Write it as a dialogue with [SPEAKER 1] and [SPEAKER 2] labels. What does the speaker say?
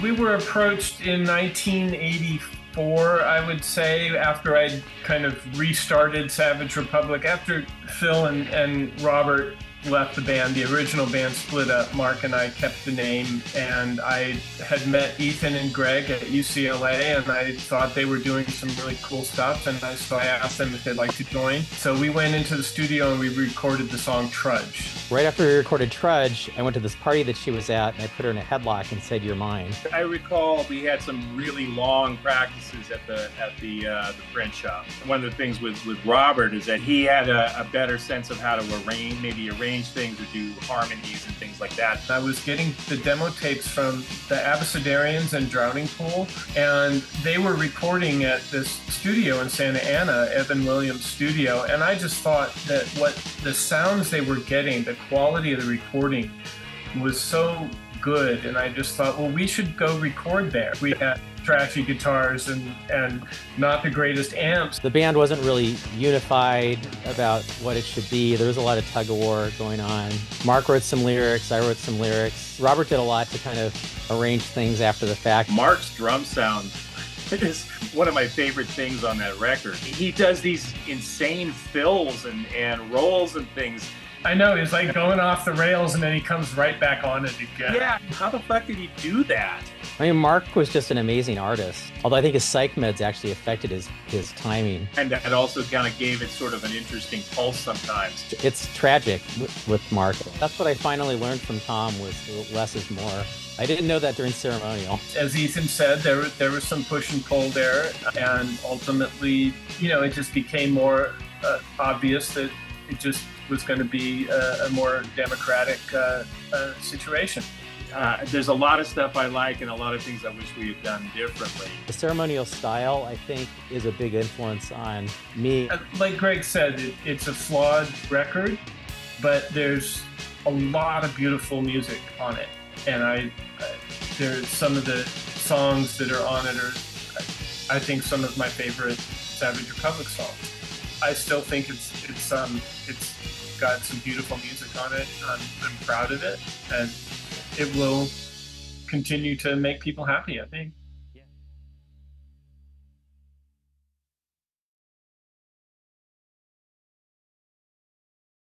[SPEAKER 1] We were approached in 1984, I would say, after I'd kind of restarted Savage Republic. After Phil and Robert left the band, the original band split up. Mark and I kept the name, and I had met Ethan and Greg at UCLA, and I thought they were doing some really cool stuff, and so I asked them if they'd like to join. So we went into the studio and we recorded the song Trudge.
[SPEAKER 2] Right after we recorded Trudge, I went to this party that she was at, and I put her in a headlock and said, "You're mine."
[SPEAKER 3] I recall we had some really long practices at the print shop. One of the things with Robert is that he had a better sense of how to arrange things or do harmonies and things like that.
[SPEAKER 1] I was getting the demo tapes from the Abecedarians and Drowning Pool, and they were recording at this studio in Santa Ana, Evan Williams' studio, and I just thought that what the sounds they were getting, the quality of the recording was so good, and I just thought, well, we should go record there. We had trashy guitars and not the greatest amps.
[SPEAKER 2] The band wasn't really unified about what it should be. There was a lot of tug of war going on. Mark wrote some lyrics, I wrote some lyrics. Robert did a lot to kind of arrange things after the fact.
[SPEAKER 3] Mark's drum sound is one of my favorite things on that record. He does these insane fills and rolls and things.
[SPEAKER 1] I know, he's like going off the rails and then he comes right back on it again.
[SPEAKER 3] Yeah, how the fuck did he do that?
[SPEAKER 2] I mean, Mark was just an amazing artist, although I think his psych meds actually affected his timing.
[SPEAKER 3] And that also kind of gave it sort of an interesting pulse sometimes.
[SPEAKER 2] It's tragic with Mark. That's what I finally learned from Tom, was less is more. I didn't know that during Ceremonial.
[SPEAKER 1] As Ethan said, there was some push and pull there, and ultimately, it just became more obvious that it just was going to be a more democratic situation.
[SPEAKER 3] There's a lot of stuff I like and a lot of things I wish we had done differently.
[SPEAKER 2] The Ceremonial style, I think, is a big influence on me.
[SPEAKER 1] Like Greg said, it's a flawed record, but there's a lot of beautiful music on it. And there's some of the songs that are on it are, I think, some of my favorite Savage Republic songs. I still think it's got some beautiful music on it. I'm proud of it, and it will continue to make people happy, I think.